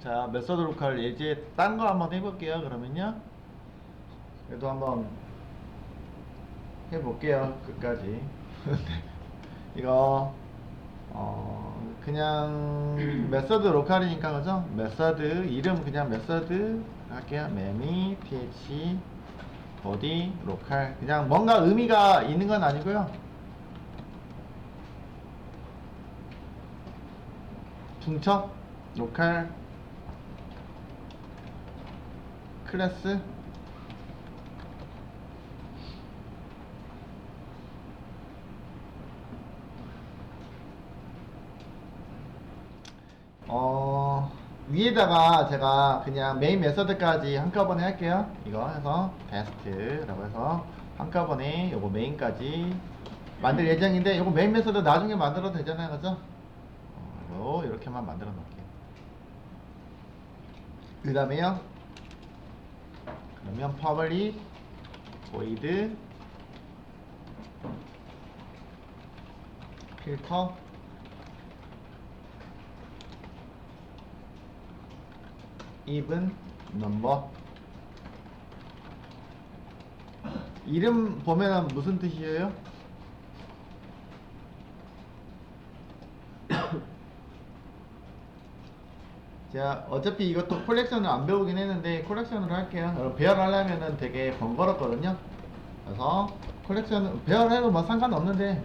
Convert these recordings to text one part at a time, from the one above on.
자, 메서드 로컬 예제 딴 거 한번 해볼게요. 그러면요. 그래도 한번 해볼게요. 끝까지. 이거 그냥 메서드 로컬이니까 그죠? 메서드 이름 그냥 메서드 할게요. 매미 th body 로컬 그냥 뭔가 의미가 있는 건 아니고요. 중첩 로컬 클래스 위에다가 제가 그냥 메인 메서드까지 한꺼번에 할게요. 이거 해서 베스트라고 해서 한꺼번에 요거 메인까지 만들 예정인데 요거 메인 메서드 나중에 만들어도 되잖아요. 그죠? 이렇게만 만들어 놓을게요. 그 다음에요. 그러면 public void 필터 even number 이름 보면은 무슨 뜻이에요? 제가 어차피 이것도 콜렉션을 안 배우긴 했는데 콜렉션으로 할게요. 배열하려면은 되게 번거롭거든요. 그래서 콜렉션 배열해도 뭐 상관없는데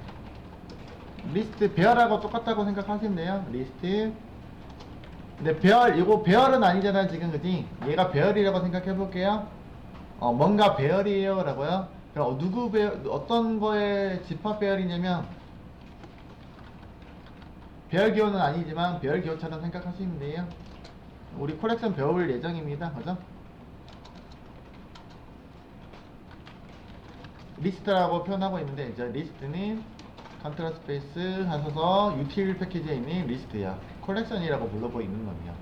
리스트 배열하고 똑같다고 생각하시면 돼요. 리스트 근데 배열 이거 배열은 아니잖아요 지금 그지? 얘가 배열이라고 생각해 볼게요. 뭔가 배열이에요 라고요. 그럼 누구 배열 어떤 거에 집합 배열이냐면 배열 기호는 아니지만 배열 기호처럼 생각하시면 돼요. 우리 콜렉션 배울 예정입니다. 그죠? 리스트라고 표현하고 있는데 이제 리스트는 컨트롤 스페이스 하셔서 유틸 패키지에 있는 리스트야. 콜렉션이라고 불러보고 있는 놈이야.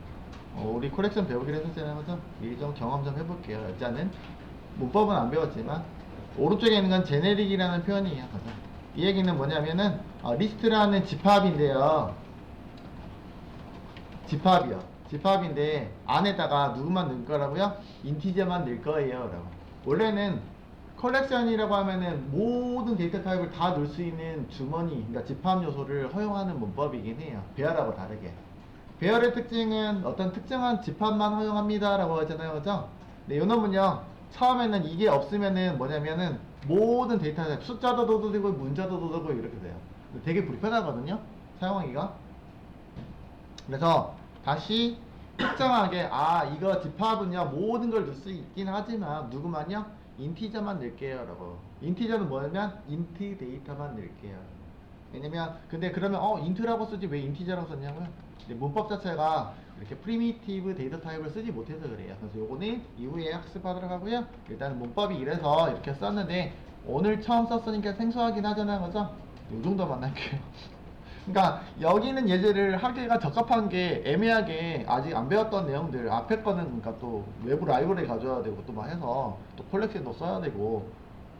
우리 콜렉션 배우기로 했었잖아요. 그죠? 미리 좀 경험 좀 해볼게요. 여자는 문법은 안 배웠지만 오른쪽에 있는 건 제네릭이라는 표현이에요. 그죠? 이 얘기는 뭐냐면은 리스트라는 집합인데요. 집합이요. 집합인데 안에다가 누구만 넣을 거라고요? 인티저만 넣을 거예요. 라고. 원래는 컬렉션이라고 하면은 모든 데이터 타입을 다 넣을 수 있는 주머니, 그러니까 집합 요소를 허용하는 문법이긴 해요. 배열하고 다르게. 배열의 특징은 어떤 특정한 집합만 허용합니다. 라고 하잖아요. 그죠? 네, 요 놈은요. 처음에는 이게 없으면은 뭐냐면은 모든 데이터 타입, 숫자도 넣어도 되고 문자도 넣어도 되고 이렇게 돼요. 되게 불편하거든요. 사용하기가. 그래서 다시 특정하게 이거 집합은요 모든 걸 넣을 수 있긴 하지만 누구만요? 인티저만 넣을게요 라고. 인티저는 뭐냐면 인트 데이터만 넣을게요. 왜냐면 근데 그러면 인트라고 쓰지 왜 인티저라고 썼냐고요? 문법 자체가 이렇게 프리미티브 데이터 타입을 쓰지 못해서 그래요. 그래서 요거는 이후에 학습하도록 하고요. 일단 문법이 이래서 이렇게 썼는데 오늘 처음 썼으니까 생소하긴 하잖아요. 그죠? 요 정도만 할게요. 그러니까 여기는 예제를 하기가 적합한 게 애매하게 아직 안 배웠던 내용들 앞에 거는 그러니까 또 외부 라이브러리 가져야 되고 또 막 해서 또 콜렉션도 써야 되고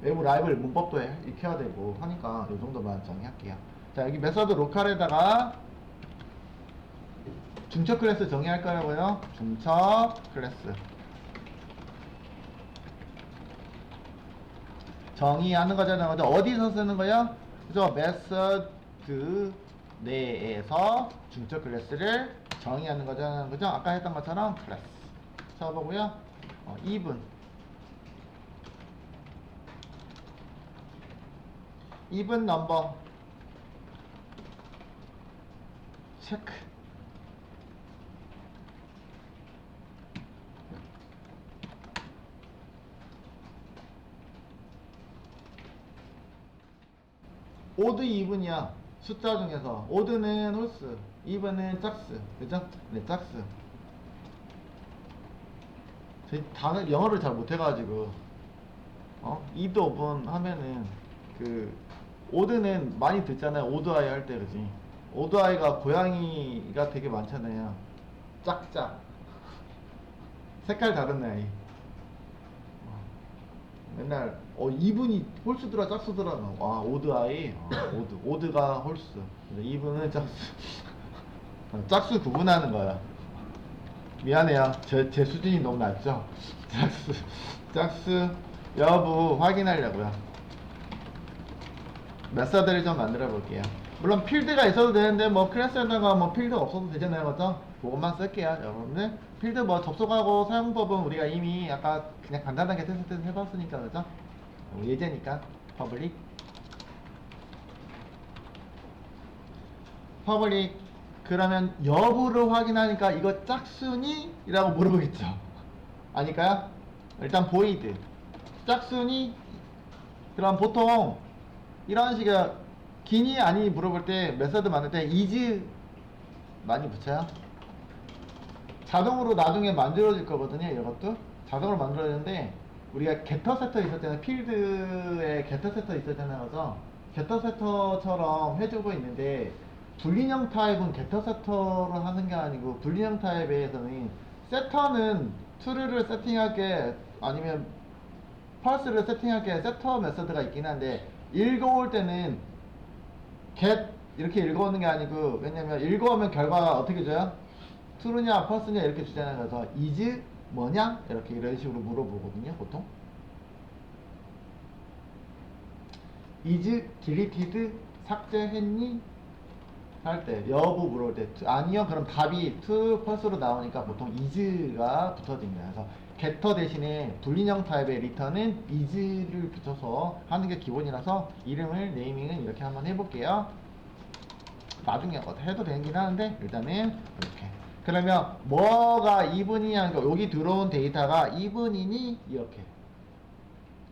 외부 라이브러리 문법도 익혀야 되고 하니까 이 정도만 정의할게요. 자 여기 메서드 로컬에다가 중첩 클래스 정의할 거라고요. 중첩 클래스 정의하는 거잖아요. 어디서 쓰는 거야? 그죠? 메서드 내에서 중첩 클래스를 정의하는 거잖아요. 그죠? 아까 했던 것처럼 클래스 쳐보고요. even number 체크 오드 even이야. 숫자 중에서 오드는 홀수, even은 짝수, 그죠? 네, 짝수. 제 단어 영어를 잘 못해가지고 이드 오븐 하면은 그 오드는 많이 듣잖아요. 오드아이 할 때 그지? 오드아이가 고양이가 되게 많잖아요. 짝짝 색깔 다른 아이. 맨날 이분이 홀수더라 짝수더라. 오드아이 오드가 홀수, 이분은 짝수. 짝수 구분하는 거야. 미안해요. 제 수준이 너무 낮죠? 짝수 여부 확인하려고요. 메서드를 좀 만들어 볼게요. 물론 필드가 있어도 되는데 뭐 클래스에다가 뭐 필드 없어도 되잖아요. 맞죠? 그것만 쓸게요. 여러분들 필드 뭐 접속하고 사용법은 우리가 이미 아까 그냥 간단하게 테스트 해봤으니까 그죠? 예제니까 퍼블릭 그러면 여부를 확인하니까 이거 짝수니? 이라고 물어보겠죠. 아닐까요? 일단 보이드 짝수니? 그럼 보통 이런 식의 기니 아니 물어볼 때 메서드 만들 때 is 많이 붙여요. 자동으로 나중에 만들어질 거거든요. 이것도 자동으로 만들어지는데 우리가 게터 세터 있었잖아요. 필드에 게터 세터 있었잖아요. 그죠? 게터 세터처럼 해주고 있는데 불린형 타입은 게터 세터로 하는 게 아니고 불린형 타입에서는 세터는 true를 세팅할 게 아니면 false를 세팅할 게 세터 메서드가 있긴 한데 읽어올 때는 get 이렇게 읽어오는 게 아니고 왜냐면 읽어오면 결과가 어떻게 줘요? true냐 false냐 이렇게 주잖아요. 그래서 is 뭐냐 이렇게 이런 식으로 물어보거든요. 보통 is deleted 삭제했니? 할 때 여부 물어볼 때 아니요 그럼 답이 true, false로 나오니까 보통 is가 붙어집니다. 그래서 getter 대신에 불린형 타입의 return은 is를 붙여서 하는 게 기본이라서 이름을 네이밍은 이렇게 한번 해볼게요. 나중에 해도 되긴 하는데 일단은 이렇게 그러면 뭐가 이분이냐 그러니까 여기 들어온 데이터가 이분이니 이렇게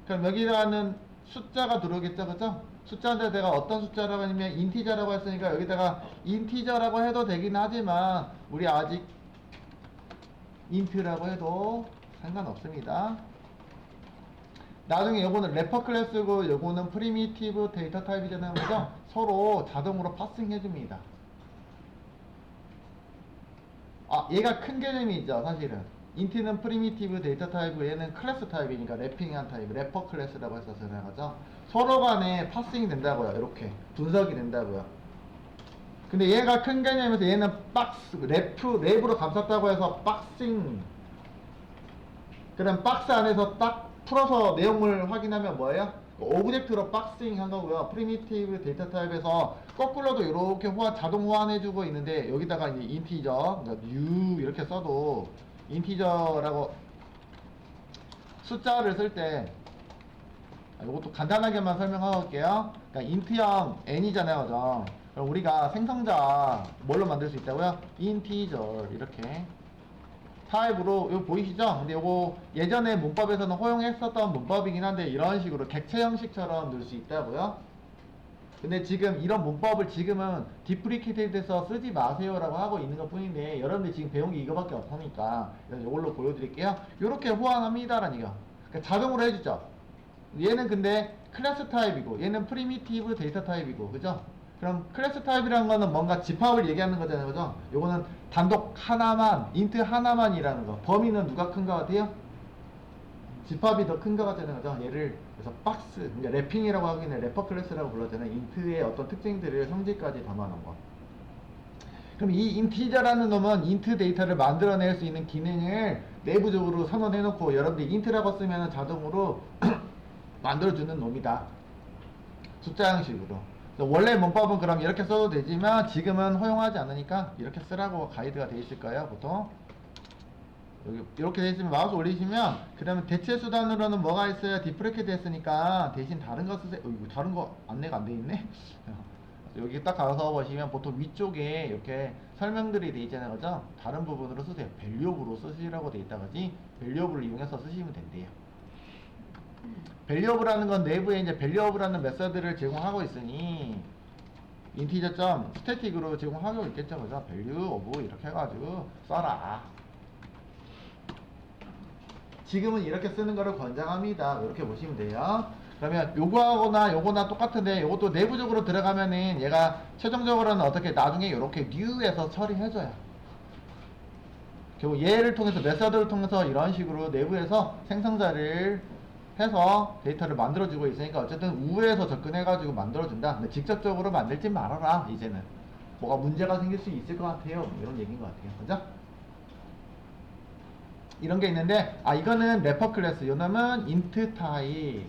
그럼 여기다가는 숫자가 들어오겠죠 그죠? 숫자인데 내가 어떤 숫자라고 하냐면 인티저라고 했으니까 여기다가 인티저라고 해도 되긴 하지만 우리 아직 인트라고 해도 상관없습니다. 나중에 요거는 래퍼 클래스고 요거는 프리미티브 데이터 타입이잖아요 그죠? 서로 자동으로 파싱 해줍니다. 아 얘가 큰 개념이죠 사실은. 인트는 프리미티브 데이터 타입이고 얘는 클래스 타입이니까 래핑한 타입 래퍼 클래스라고 했었잖아요 그죠? 서로 간에 파싱이 된다고요. 이렇게 분석이 된다고요. 근데 얘가 큰 개념에서 얘는 박스 랩으로 감쌌다고 해서 박싱 그럼 박스 안에서 딱 풀어서 내용을 확인하면 뭐예요? 오브젝트로 박싱 한 거고요. 프리미티브 데이터 타입에서 거꾸로도 이렇게 자동 호환해주고 있는데 여기다가 이제 인티저, 그러니까 new 이렇게 써도 인티저라고 숫자를 쓸 때 이것도 간단하게만 설명하고 올게요. 그러니까 int형 n이잖아요, 그죠? 그럼 우리가 생성자 뭘로 만들 수 있다고요? 인티저 이렇게 타입으로 이거 보이시죠? 근데 이거 예전에 문법에서는 허용했었던 문법이긴 한데 이런 식으로 객체 형식처럼 넣을 수 있다고요. 근데 지금 이런 문법을 지금은 디프리케이트돼서 쓰지 마세요라고 하고 있는 것 뿐인데 여러분들 지금 배운 게 이거밖에 없으니까 이걸로 보여드릴게요. 이렇게 호환합니다라는 얘기야. 그러니까 자동으로 해주죠. 얘는 근데 클래스 타입이고 얘는 프리미티브 데이터 타입이고 그죠? 그럼 클래스 타입이라는 거는 뭔가 집합을 얘기하는 거잖아요 그죠? 요거는 단독 하나만 인트 하나만이라는 거. 범위는 누가 큰 거 같아요? 집합이 더 큰 거 같잖아요 그죠? 얘를 그래서 박스 그러니까 래핑이라고 하기는 래퍼 클래스라고 불렀잖아요. 인트의 어떤 특징들을 성질까지 담아놓은 거. 그럼 이 인티저라는 놈은 인트 데이터를 만들어낼 수 있는 기능을 내부적으로 선언해놓고 여러분들이 인트라고 쓰면 자동으로 만들어주는 놈이다. 숫자 형식으로. 원래 문법은 그럼 이렇게 써도 되지만 지금은 허용하지 않으니까 이렇게 쓰라고 가이드가 돼 있을 거예요. 보통 여기 이렇게 돼 있으면 마우스 올리시면 그러면 대체 수단으로는 뭐가 있어요? 디프레켓 됐으니까 대신 다른 거 쓰세요. 이거 다른 거 안내가 안 돼 있네. 여기 딱 가서 보시면 보통 위쪽에 이렇게 설명들이 돼 있잖아요 그죠? 다른 부분으로 쓰세요. 밸류업으로 쓰시라고 돼 있다가지 밸류업을 이용해서 쓰시면 된대요. 밸류업이라는 건 내부에 이제 밸류업이라는 메서드를 제공하고 있으니 인티저 점 스태틱으로 제공하고 있겠죠 그죠? 밸류업 이렇게 해가지고 써라. 지금은 이렇게 쓰는 거를 권장합니다. 이렇게 보시면 돼요. 그러면 요거하거나 요거나 똑같은데 요것도 내부적으로 들어가면은 얘가 최종적으로는 어떻게 나중에 이렇게 new에서 처리해줘요. 결국 얘를 통해서 메서드를 통해서 이런 식으로 내부에서 생성자를 해서 데이터를 만들어주고 있으니까 어쨌든 우에서 접근해가지고 만들어준다. 근데 직접적으로 만들지 말아라. 이제는 뭐가 문제가 생길 수 있을 것 같아요. 이런 얘기인 것 같아요. 그죠? 이런 게 있는데, 이거는 래퍼 클래스, 요놈은 인트 타입.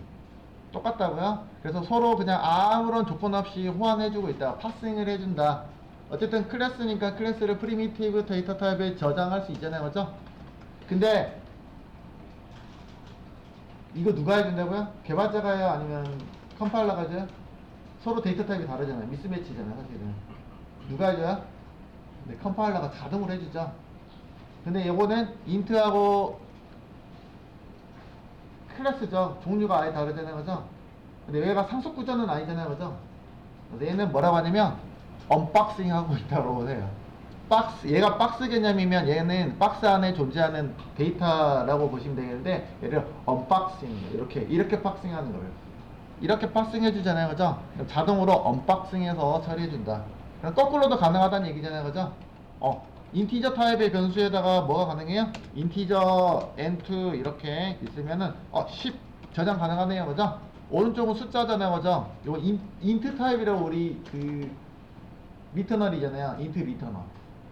똑같다고요? 그래서 서로 그냥 아무런 조건 없이 호환해주고 있다. 파싱을 해준다. 어쨌든 클래스니까 클래스를 프리미티브 데이터 타입에 저장할 수 있잖아요. 그죠? 근데 이거 누가 해준다고요? 개발자가 해요? 아니면 컴파일러가 해줘요? 서로 데이터 타입이 다르잖아요. 미스매치잖아요. 사실은. 누가 해줘요? 네, 컴파일러가 자동으로 해주죠. 근데 요거는 인트하고 클래스죠. 종류가 아예 다르잖아요. 그죠? 근데 얘가 상속 구조는 아니잖아요. 그죠? 그래서 얘는 뭐라고 하냐면 언박싱 하고 있다고 해요. 얘가 박스 개념이면 얘는 박스 안에 존재하는 데이터라고 보시면 되겠는데, 얘를 언박싱, 이렇게 박싱하는 거예요. 이렇게 박싱 해주잖아요. 그죠? 그럼 자동으로 언박싱해서 처리해준다. 그럼 거꾸로도 가능하다는 얘기잖아요. 그죠? 인티저 타입의 변수에다가 뭐가 가능해요? 인티저 n2 이렇게 있으면은 10 저장 가능하네요. 그죠? 오른쪽은 숫자잖아요. 그죠? 요거 인트 타입이라고 우리 그 리터널이잖아요. 인트 리터널.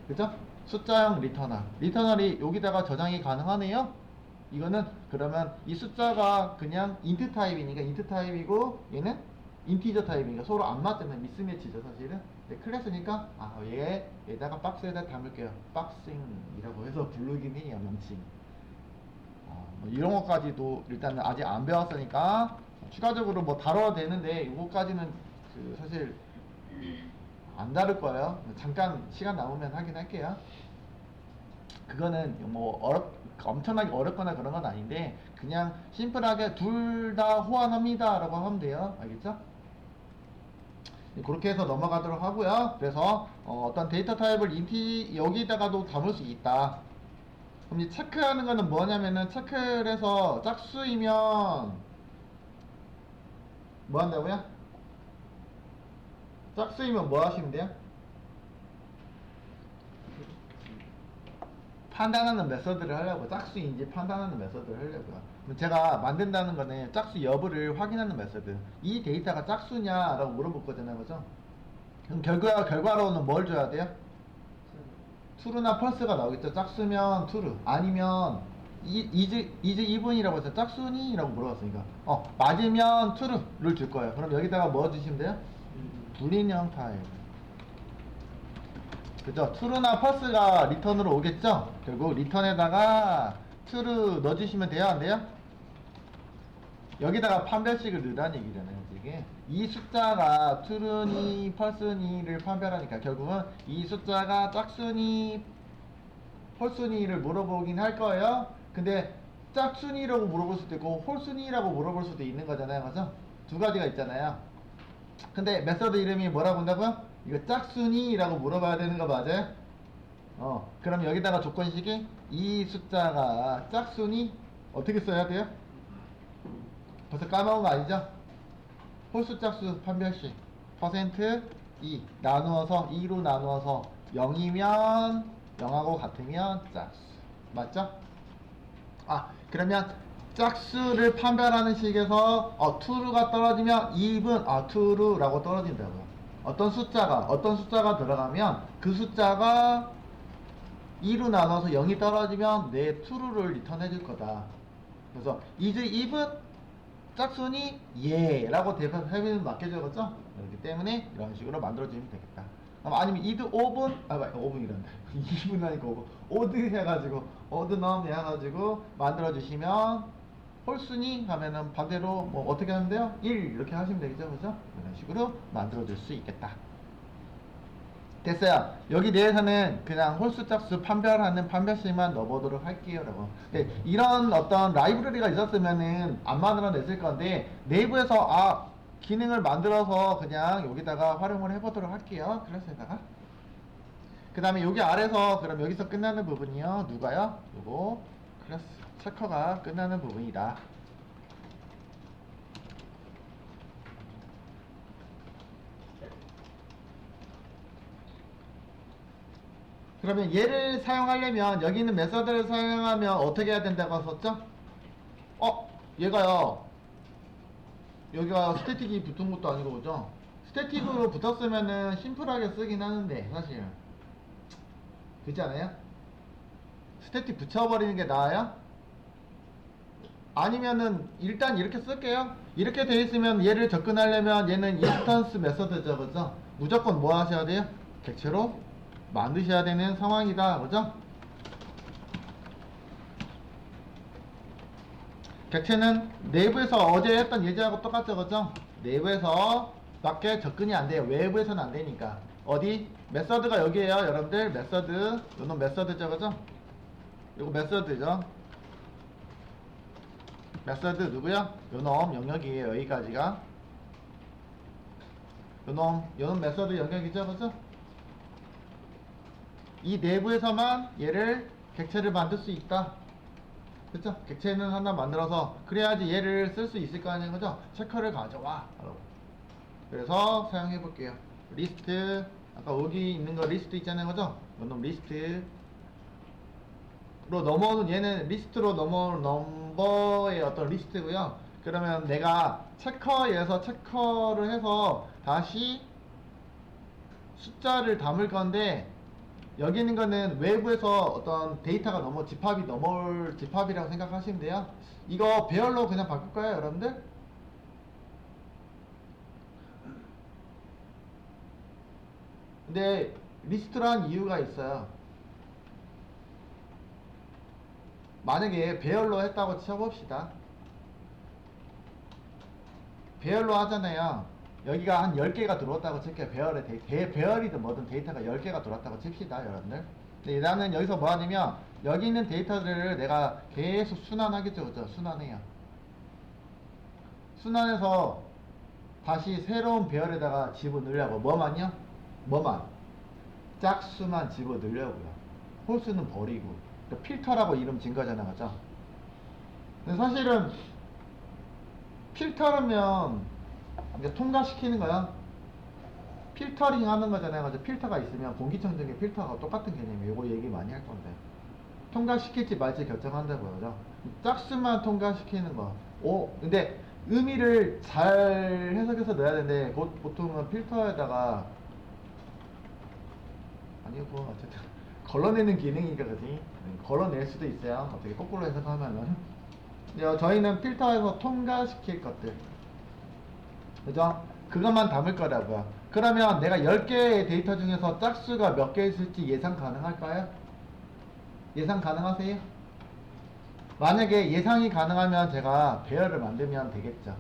그죠? 숫자형 리터널. 리터널이 여기다가 저장이 가능하네요. 이거는 그러면 이 숫자가 그냥 인트 타입이니까 인트 타입이고, 얘는 인티저 타입이니까 서로 안 맞잖아요. 미스매치죠 사실은. 근데 클래스니까 얘다가 박스에다 담을게요. 박싱이라고 해서 부르긴 해요. 명칭. 뭐 이런 것까지도 일단은 아직 안 배웠으니까 추가적으로 뭐 다뤄야 되는데, 이거까지는 그 사실 안 다룰 거예요. 잠깐 시간 남으면 하긴 할게요. 그거는 뭐 엄청나게 어렵거나 그런 건 아닌데, 그냥 심플하게 둘 다 호환합니다 라고 하면 돼요. 알겠죠? 그렇게 해서 넘어가도록 하고요. 그래서 어떤 데이터 타입을 여기다가도 담을 수 있다. 그럼 이 체크하는 거는 뭐냐면은, 체크를 해서 짝수이면 뭐 한다고요? 짝수이면 뭐 하시면 돼요? 판단하는 메서드를 하려고, 짝수인지 판단하는 메서드를 하려고요. 제가 만든다는 거는 짝수 여부를 확인하는 메서드. 이 데이터가 짝수냐라고 물어볼 거잖아요. 그죠? 그럼 결과로는 뭘 줘야 돼요? true나 false가 나오겠죠. 짝수면 true, 아니면 is even이라고 해서 짝수니? 라고 물어봤으니까 맞으면 true를 줄 거예요. 그럼 여기다가 뭐 주시면 돼요? 불인형 타입. 그죠? true나 false가 리턴으로 오겠죠? 결국 리턴에다가 true 넣어주시면 돼요? 안 돼요? 여기다가 판별식을 넣으라는 얘기잖아요. 이게 이 숫자가 true니 false니를 판별하니까 결국은 이 숫자가 짝수니 홀순위를 물어보긴 할 거예요. 근데 짝순위라고 물어볼 수도 있고 홀순위라고 물어볼 수도 있는 거잖아요. 그죠? 두 가지가 있잖아요. 근데 메서드 이름이 뭐라고 한다고요? 이거 짝순위라고 물어봐야 되는 거 맞아요? 그럼 여기다가 조건식이 이 숫자가 짝순위 어떻게 써야 돼요? 벌써 까먹은 거 아니죠? 홀수 짝수 판별식 퍼센트 2 나누어서 2로 나누어서 0이면 0하고 같으면 짝수. 맞죠? 그러면 짝수를 판별하는 식에서 true가 떨어지면 even true라고 떨어진다고요. 어떤 숫자가 들어가면 그 숫자가 2로 나눠서 0이 떨어지면 내 true를 리턴해 줄 거다. 그래서 is even 짝수니 라고 대답하면 맡겨줘야겠죠? 그렇기 때문에 이런 식으로 만들어주면 되겠다. 아니면 is 5분 5분이란다 2분 하니까 5분 odd 해가지고 odd num 해가지고 만들어주시면 홀순위 하면은 반대로 뭐 어떻게 하면 돼요? 1 이렇게 하시면 되겠죠? 그죠? 이런 식으로 만들어줄 수 있겠다. 됐어요. 여기 내에서는 그냥 홀수 짝수 판별하는 판별식만 넣어보도록 할게요. 라고. 이런 어떤 라이브러리가 있었으면은 안 만들어냈을 건데, 내부에서 기능을 만들어서 그냥 여기다가 활용을 해보도록 할게요. 클래스에다가. 그 다음에 여기 아래서 그럼 여기서 끝나는 부분이요. 누가요? 요거 클래스 체커가 끝나는 부분이다. 그러면 얘를 사용하려면 여기 있는 메서드를 사용하면 어떻게 해야 된다고 썼죠? 얘가요, 여기가 스태틱이 붙은 것도 아니고 그죠? 스태틱으로 붙었으면은 심플하게 쓰긴 하는데 사실 그렇지 않아요? 스태틱 붙여버리는 게 나아요? 아니면은 일단 이렇게 쓸게요. 이렇게 돼 있으면 얘를 접근하려면 얘는 인스턴스 메서드죠, 그죠? 무조건 뭐 하셔야 돼요? 객체로 만드셔야 되는 상황이다, 그죠? 객체는 내부에서 어제 했던 예제하고 똑같죠, 그죠? 내부에서 밖에 접근이 안 돼요. 외부에서는 안 되니까. 어디? 메서드가 여기에요, 여러분들. 메서드. 요놈 메서드죠, 그죠? 요거 메서드죠. 메서드 누구야? 요놈 영역이에요, 여기까지가. 요놈 메서드 영역이죠, 그죠? 이 내부에서만 얘를 객체를 만들 수 있다. 그쵸? 객체는 하나 만들어서 그래야지 얘를 쓸 수 있을 거 아니에요, 그죠? 체커를 가져와. 그래서 사용해 볼게요. 리스트, 아까 여기 있는 거 리스트 있잖아요, 그죠? 요놈 리스트로 넘어오는, 얘는 리스트로 넘어오는 넘버의 어떤 리스트고요. 그러면 내가 체커에서 체커를 해서 다시 숫자를 담을 건데, 여기 있는 거는 외부에서 어떤 데이터가 집합이 넘어올 집합이라고 생각하시면 돼요. 이거 배열로 그냥 바꿀까요, 여러분들? 근데 리스트란 이유가 있어요. 만약에 배열로 했다고 쳐봅시다. 배열로 하잖아요. 여기가 한 10개가 들어왔다고 칠게요. 배열이든 뭐든 데이터가 10개가 들어왔다고 칩시다, 여러분들. 근데 나는 여기서 뭐 하냐면, 여기 있는 데이터들을 내가 계속 순환하겠죠, 그죠? 순환해요. 순환해서 다시 새로운 배열에다가 집어넣으려고. 뭐만요? 뭐만? 짝수만 집어넣으려고요. 홀수는 버리고. 그러니까 필터라고 이름 진 거잖아, 그죠? 근데 사실은 필터라면 이제 통과시키는 거야. 필터링 하는 거잖아요. 그죠? 필터가 있으면 공기청정기 필터가 똑같은 개념이에요. 요거 얘기 많이 할 건데. 통과시킬지 말지 결정한다고요. 그죠? 짝수만 통과시키는 거. 근데 의미를 잘 해석해서 넣어야 되는데, 보통은 필터에다가, 아니요, 그건 어쨌든, 걸러내는 기능이니까, 그지? 걸러낼 수도 있어요. 어떻게 거꾸로 해석하면은. 저희는 필터에서 통과시킬 것들. 그죠? 그것만 담을 거라고요. 그러면 내가 10개의 데이터 중에서 짝수가 몇 개 있을지 예상 가능할까요? 예상 가능하세요? 만약에 예상이 가능하면 제가 배열을 만들면 되겠죠.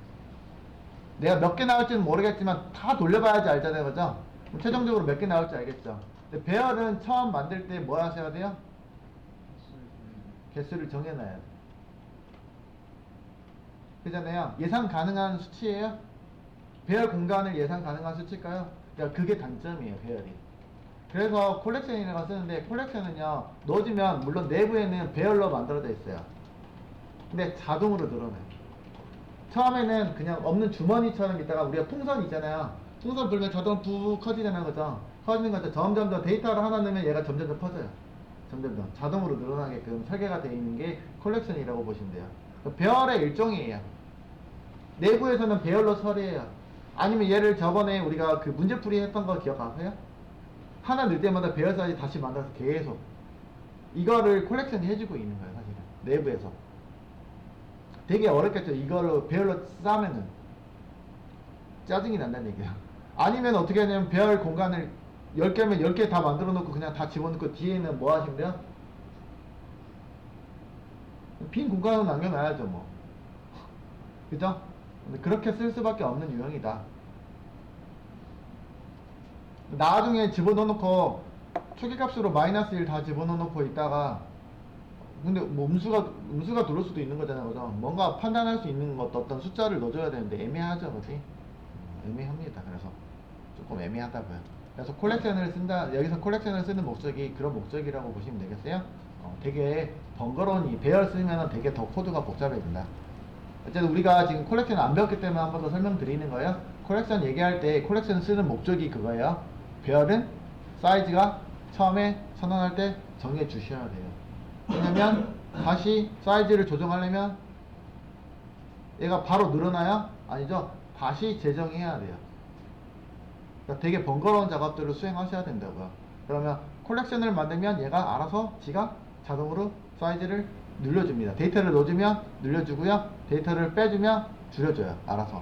내가 몇 개 나올지는 모르겠지만 다 돌려봐야지 알잖아요, 그죠? 그럼 최종적으로 몇 개 나올지 알겠죠. 근데 배열은 처음 만들 때 뭐 하셔야 돼요? 개수를 정해놔야 돼요. 그잖아요. 예상 가능한 수치예요? 배열 공간을 예상 가능한 수치일까요? 그러니까 그게 단점이에요, 배열이. 그래서 콜렉션이라고 쓰는데, 콜렉션은요, 넣어주면 물론 내부에는 배열로 만들어져 있어요. 근데 자동으로 늘어나요. 처음에는 그냥 없는 주머니처럼 있다가, 우리가 풍선 있잖아요. 풍선 불면 자동으로 푹 커지잖아요, 그죠? 커지는 거죠. 점점 더 데이터를 하나 넣으면 얘가 점점 더 커져요. 점점 더 자동으로 늘어나게끔 설계가 되어 있는 게 콜렉션이라고 보시면 돼요. 배열의 일종이에요. 내부에서는 배열로 처리해요. 아니면 얘를 저번에 우리가 그 문제풀이 했던 거 기억하세요? 하나 넣을 때마다 배열 사이즈 다시 만들어서 계속 이거를 콜렉션 해주고 있는 거예요, 사실은. 내부에서. 되게 어렵겠죠. 이걸로 배열로 싸면은 짜증이 난다는 얘기야. 아니면 어떻게 하냐면 배열 공간을 10개면 10개 다 만들어 놓고 그냥 다 집어넣고 뒤에는 뭐 하시면 돼요? 빈 공간은 남겨놔야죠, 뭐. 그죠? 근데 그렇게 쓸 수밖에 없는 유형이다. 나중에 집어넣어놓고 초기값으로 마이너스 1 다 집어넣어놓고 있다가, 근데 뭐 음수가 들어올 수도 있는 거잖아요, 그죠? 뭔가 판단할 수 있는 것도 어떤 숫자를 넣어줘야 되는데 애매하죠, 그지? 애매합니다. 그래서 조금 애매하다고요. 그래서 콜렉션을 쓴다, 여기서 콜렉션을 쓰는 목적이 그런 목적이라고 보시면 되겠어요? 되게 번거로운, 이 배열 쓰면은 되게 더 코드가 복잡해진다. 어쨌든 우리가 지금 콜렉션 안 배웠기 때문에 한 번 더 설명드리는 거예요. 콜렉션 얘기할 때 콜렉션 쓰는 목적이 그거예요. 배열은 사이즈가 처음에 선언할 때 정해 주셔야 돼요. 왜냐면 다시 사이즈를 조정하려면 얘가 바로 늘어나요? 아니죠? 다시 재정해야 돼요. 그러니까 되게 번거로운 작업들을 수행하셔야 된다고요. 그러면 콜렉션을 만들면 얘가 알아서 지가 자동으로 사이즈를 늘려줍니다. 데이터를 넣어주면 늘려주고요. 데이터를 빼주면 줄여줘요. 알아서.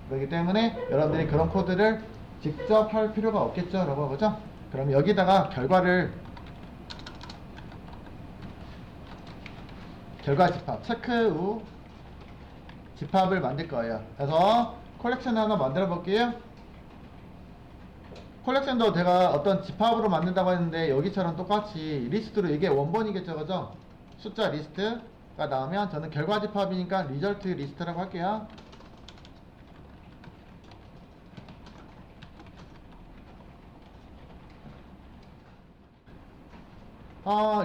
그렇기 때문에 여러분들이 그런 코드를 직접 할 필요가 없겠죠. 라고 하죠. 그럼 여기다가 결과 집합, 체크 후 집합을 만들 거예요. 그래서 컬렉션 하나 만들어 볼게요. 컬렉션도 제가 어떤 집합으로 만든다고 했는데 여기처럼 똑같이 리스트로 이게 원본이겠죠, 그죠? 숫자 리스트가 나오면 저는 결과 집합이니까 리절트 리스트라고 할게요.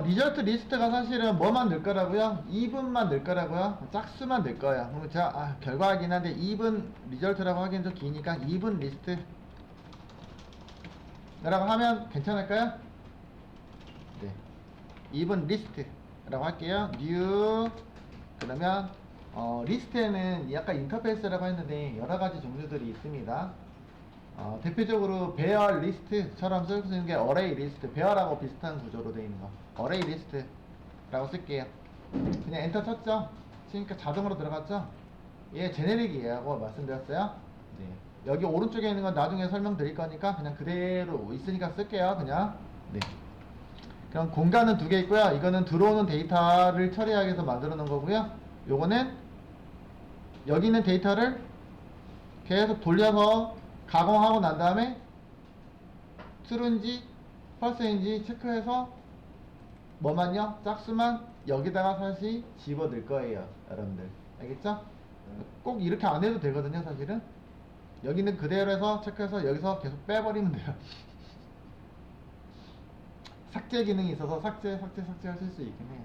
리절트 리스트가 사실은 뭐만 넣을 거라고요? 2분만 넣을 거라고요? 짝수만 넣을 거예요. 그럼 제가 결과이긴 한데 2분 리절트라고 하기엔 좀 기니까 2분 리스트 라고 하면 괜찮을까요? 네, 2분 리스트라고 할게요. new 그러면 리스트에는 약간 인터페이스라고 했는데 여러가지 종류들이 있습니다. 대표적으로 배열 리스트처럼 쓸 수 있는 게 어레이 리스트, 배열하고 비슷한 구조로 되어 있는 거 어레이 리스트라고 쓸게요. 그냥 엔터 쳤죠? 치니까 자동으로 들어갔죠? 얘 제네릭이라고 말씀드렸어요. 네. 여기 오른쪽에 있는 건 나중에 설명드릴 거니까 그냥 그대로 있으니까 쓸게요. 그냥. 네. 그럼 공간은 두 개 있고요. 이거는 들어오는 데이터를 처리하기 위해서 만들어 놓은 거고요. 요거는 여기 있는 데이터를 계속 돌려서 가공하고 난 다음에 true인지 false인지 체크해서 뭐만요? 짝수만 여기다가 다시 집어 넣을 거예요. 여러분들 알겠죠? 꼭 이렇게 안 해도 되거든요. 사실은 여기는 그대로 해서 체크해서 여기서 계속 빼버리면 돼요. 삭제 기능이 있어서 삭제 하실 수 있긴 해요.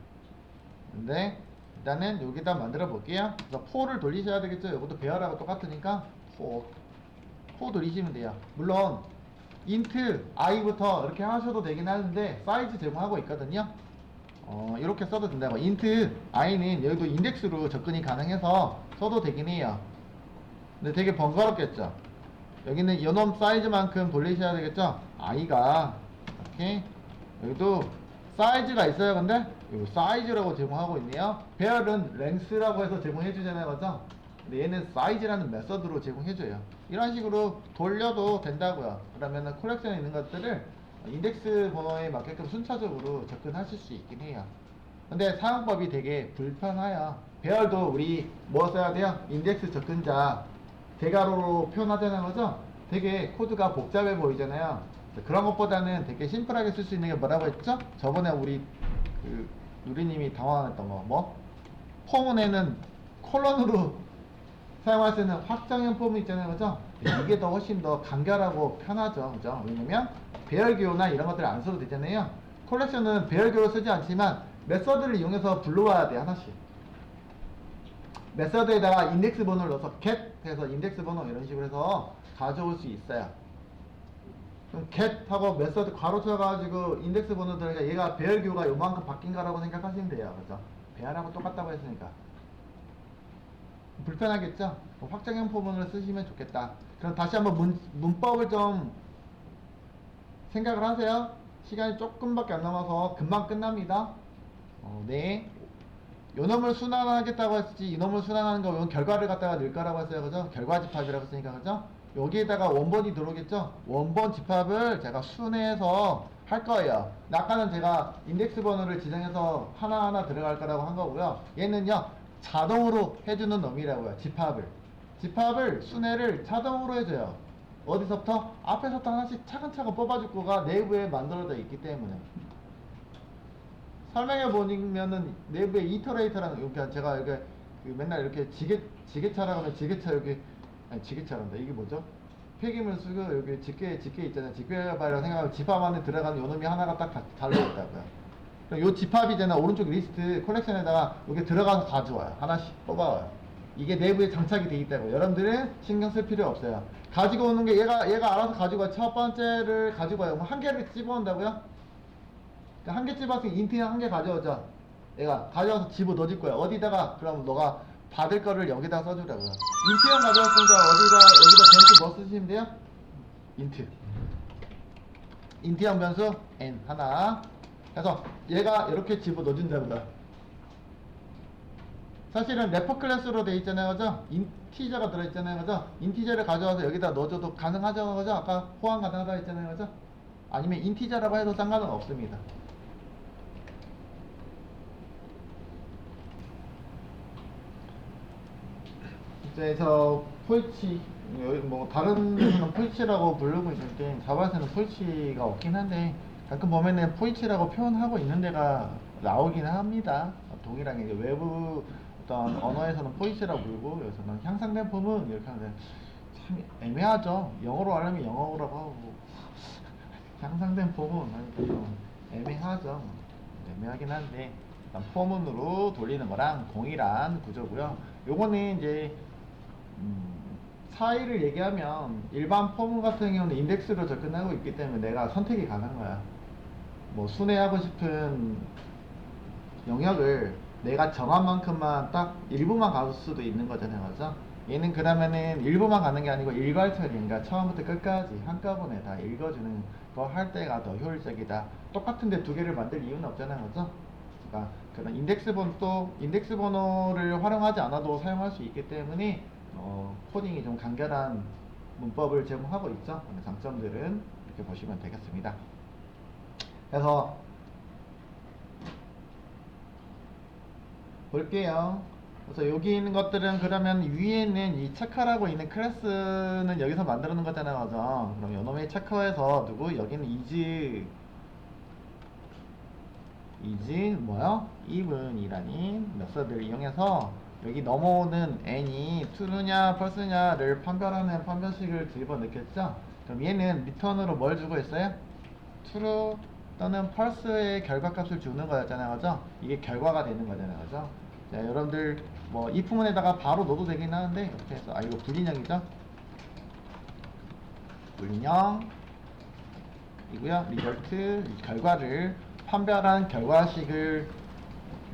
근데 일단은 여기다 만들어 볼게요. 그래서 포를 돌리셔야 되겠죠. 이것도 배열하고 똑같으니까 포 돌리시면 돼요. 물론 int i부터 이렇게 하셔도 되긴 하는데 사이즈 제공하고 있거든요. 이렇게 써도 된다고. int i는 여기도 인덱스로 접근이 가능해서 써도 되긴 해요. 근데 되게 번거롭겠죠. 여기는 연놈 사이즈만큼 돌리셔야 되겠죠. i가 이렇게 여기도 사이즈가 있어요. 근데 이거 사이즈라고 제공하고 있네요. 배열은 length라고 해서 제공해 주잖아요, 그죠? 근데 얘는 사이즈라는 메서드로 제공해줘요. 이런 식으로 돌려도 된다고요. 그러면은 컬렉션에 있는 것들을 인덱스 번호에 맞게끔 순차적으로 접근하실 수 있긴 해요. 근데 사용법이 되게 불편해요. 배열도 우리 뭐 써야 돼요? 인덱스 접근자 대괄호로 표현하자는 거죠? 되게 코드가 복잡해 보이잖아요. 그런 것보다는 되게 심플하게 쓸 수 있는 게 뭐라고 했죠? 저번에 우리 누리님이 당황했던 거 뭐? 폼은에는 콜론으로 사용할 수 있는 확장형 폼이 있잖아요, 그죠? 이게 더 훨씬 더 간결하고 편하죠, 그죠? 왜냐면 배열기호나 이런 것들을 안 써도 되잖아요. 컬렉션은 배열기호를 쓰지 않지만 메서드를 이용해서 불러와야 돼, 하나씩. 메서드에다가 인덱스 번호를 넣어서 get 해서 인덱스 번호 이런 식으로 해서 가져올 수 있어요. 그럼 get 하고 메서드 괄호 쳐가지고 인덱스 번호 들으니까 얘가 배열기호가 요만큼 바뀐 거라고 생각하시면 돼요, 그죠? 배열하고 똑같다고 했으니까 불편하겠죠? 확장형 포문을 쓰시면 좋겠다. 그럼 다시 한번 문법을 좀 생각을 하세요. 시간이 조금밖에 안 남아서 금방 끝납니다. 네. 요 놈을 순환하겠다고 했지, 이 놈을 순환하는 거, 요 결과를 갖다가 넣을 거라고 했어요. 그죠? 결과 집합이라고 했으니까, 그죠? 여기에다가 원본이 들어오겠죠? 원본 집합을 제가 순회해서 할 거예요. 아까는 제가 인덱스 번호를 지정해서 하나하나 들어갈 거라고 한 거고요. 얘는요, 자동으로 해주는 놈이라고요. 집합을 순회를 자동으로 해줘요. 어디서부터? 앞에서부터 하나씩 차근차근 뽑아줄 거가 내부에 만들어져 있기 때문에. 설명해 보면은 내부에 이터레이터라는, 이렇게 제가 이렇게 맨날 이렇게 지게차라고 하면 지게차 여기, 아니 지게차란다. 이게 뭐죠? 폐기물 쓰고 여기 집게 있잖아요. 집게바이라고 생각하면 집합 안에 들어가는 요놈이 하나가 딱 달려있다고요. 요 집합이잖아. 오른쪽 리스트 컬렉션에다가 여기 들어가서 가져와요. 하나씩 뽑아와요. 이게 내부에 장착이 되어 있다고. 여러분들은 신경 쓸 필요 없어요. 가지고 오는 게 얘가 알아서 가지고 와요. 첫 번째를 가지고 와요. 한 개를 집어온다고요? 한 개 집었으니 인트는 한 개 가져오죠. 얘가 가져와서 집어 넣어줄 거야. 어디다가? 그럼 너가 받을 거를 여기다 써주라고요. 인트형 가져왔으니까 여기다 변수 뭐 쓰시면 돼요? 인트형 변수 n 하나. 그래서 얘가 이렇게 집어 넣어준다고요. 사실은 래퍼 클래스로 돼 있잖아요, 그죠? 인티저가 들어있잖아요, 그죠? 인티저를 가져와서 여기다 넣어줘도 가능하죠, 그죠? 아까 호환 가능하다 했잖아요, 그죠? 아니면 인티저라고 해도 상관은 없습니다. 이제 저 포이치, 여기 뭐 다른 데서는 포이치라고 부르고 있는데 자바에서는 포이치가 없긴 한데 가끔 보면은 포이치라고 표현하고 있는 데가 나오긴 합니다. 동일하게 이제 외부 어떤 언어에서는 포이치라고 부르고 여기서는 향상된 폼은 이렇게 하는데 참 애매하죠. 영어로 하려면 영어라고 하고 향상된 폼은 하니까 좀 애매하죠. 애매하긴 한데 일단 포문으로 돌리는 거랑 동일한 구조고요. 요거는 이제 차이를 얘기하면 일반 폼 같은 경우는 인덱스로 접근하고 있기 때문에 내가 선택이 가능한 거야. 뭐 순회하고 싶은 영역을 내가 정한 만큼만 딱 일부만 갈 수도 있는 거잖아요, 그죠? 얘는 그러면은 일부만 가는 게 아니고 일괄처리니까 처음부터 끝까지 한꺼번에 다 읽어주는 거 할 때가 더 효율적이다. 똑같은데 두 개를 만들 이유는 없잖아요, 그죠? 그러니까 그런 인덱스 번호를 활용하지 않아도 사용할 수 있기 때문에 코딩이 좀 간결한 문법을 제공하고 있죠. 장점들은 이렇게 보시면 되겠습니다. 그래서 볼게요. 그래서 여기 있는 것들은 그러면 위에 있는 이 체커라고 있는 클래스는 여기서 만들어 놓은 거잖아요, 그죠? 그럼 요놈의 체커에서 누구 여기는 이즈 뭐요? even이라는 메서드를 이용해서 여기 넘어오는 n이 true냐 false냐를 판별하는 판별식을 집어넣겠죠? 그럼 얘는 return으로 뭘 주고 있어요? true 또는 false의 결과값을 주는 거였잖아요, 그죠? 이게 결과가 되는 거잖아요, 그죠? 자, 여러분들 뭐 이 부분에다가 바로 넣어도 되긴 하는데 이렇게 해서 이거 불인형이죠? 불인형 이고요. 리절트 결과를 판별한 결과식을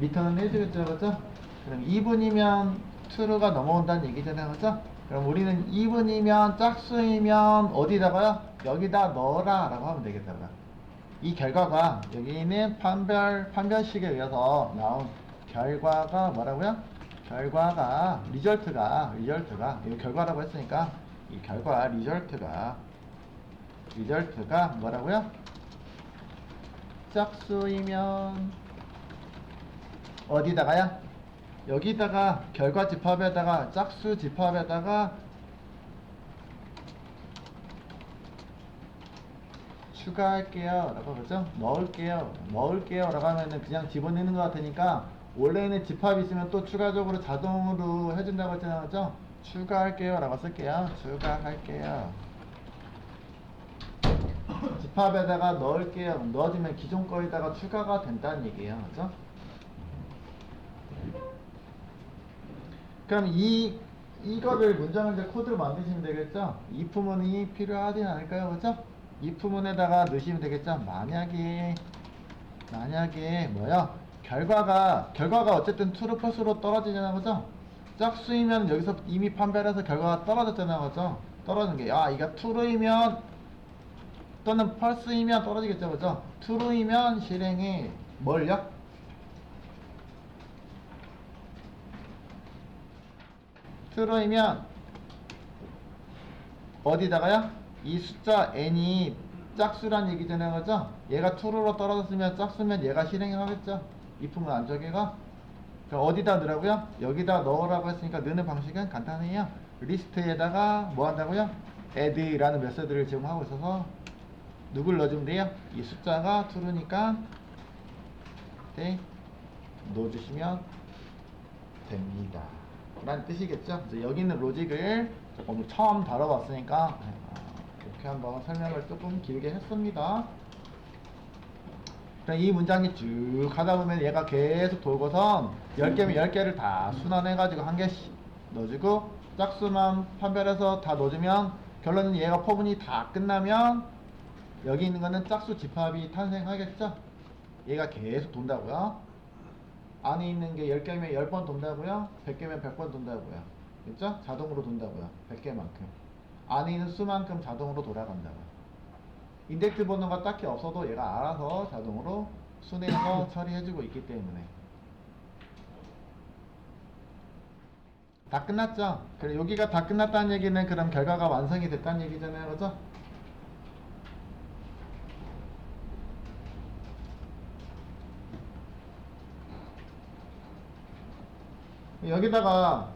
리턴을 해주겠죠, 그죠? 그럼 2분이면 true가 넘어온다는 얘기잖아요, 그죠? 그럼 우리는 2분이면 짝수이면 어디다가요? 여기다 넣어라 라고 하면 되겠다고요. 이 결과가 여기는 판별식에 의해서 나온 결과가 뭐라고요? 결과가 리절트가 이 결과라고 했으니까 이 결과 리절트가 뭐라고요? 짝수이면 어디다가요? 여기다가 결과 집합에다가 짝수 집합에다가 추가할게요 라고 그러죠? 넣을게요 라고 하면은 그냥 집어넣는 것 같으니까 원래는 집합이 있으면 또 추가적으로 자동으로 해준다고 했잖아요, 그죠? 추가할게요 라고 쓸게요. 추가할게요. 집합에다가 넣을게요. 넣어주면 기존 거에다가 추가가 된다는 얘기예요, 그죠? 그럼 이거를 문장을 이제 코드로 만드시면 되겠죠? 이 부분이 필요하지 않을까요? 그죠? 이 부분에다가 넣으시면 되겠죠? 만약에 뭐야? 결과가 어쨌든 true false로 떨어지잖아요, 그죠? 짝수이면 여기서 이미 판별해서 결과가 떨어졌잖아요, 그죠? 떨어지는 게 이게 true이면 또는 false이면 떨어지겠죠, 그죠? true이면 실행이 뭘요? true이면 어디다가요? 이 숫자 n이 짝수란 얘기잖아요, 그죠? 얘가 true로 떨어졌으면 짝수면 얘가 실행하겠죠? if은 안쪽에가 그럼 어디다 넣으라고요? 여기다 넣으라고 했으니까 넣는 방식은 간단해요. 리스트에다가 뭐 한다고요? add라는 메서드를 제공하고 있어서 누굴 넣어주면 돼요? 이 숫자가 true니까 네, 넣어주시면 됩니다. 라는 뜻이겠죠? 이제 여기 있는 로직을 오늘 처음 다뤄봤으니까 이렇게 한번 설명을 조금 길게 했습니다. 이 문장이 쭉 하다 보면 얘가 계속 돌고선 10개면 10개를 다 순환해가지고 한 개씩 넣어주고 짝수만 판별해서 다 넣어주면 결론은 얘가 포분이 다 끝나면 여기 있는 거는 짝수 집합이 탄생하겠죠? 얘가 계속 돈다고요. 안에 있는 게 10개면 10번 돈다고요. 100개면 100번 돈다고요. 그렇죠? 자동으로 돈다고요. 100개만큼. 안에 있는 수만큼 자동으로 돌아간다고요. 인덱스 번호가 딱히 없어도 얘가 알아서 자동으로 순에서 처리해주고 있기 때문에. 다 끝났죠? 그래, 여기가 다 끝났다는 얘기는 그럼 결과가 완성이 됐다는 얘기잖아요, 그죠? 여기다가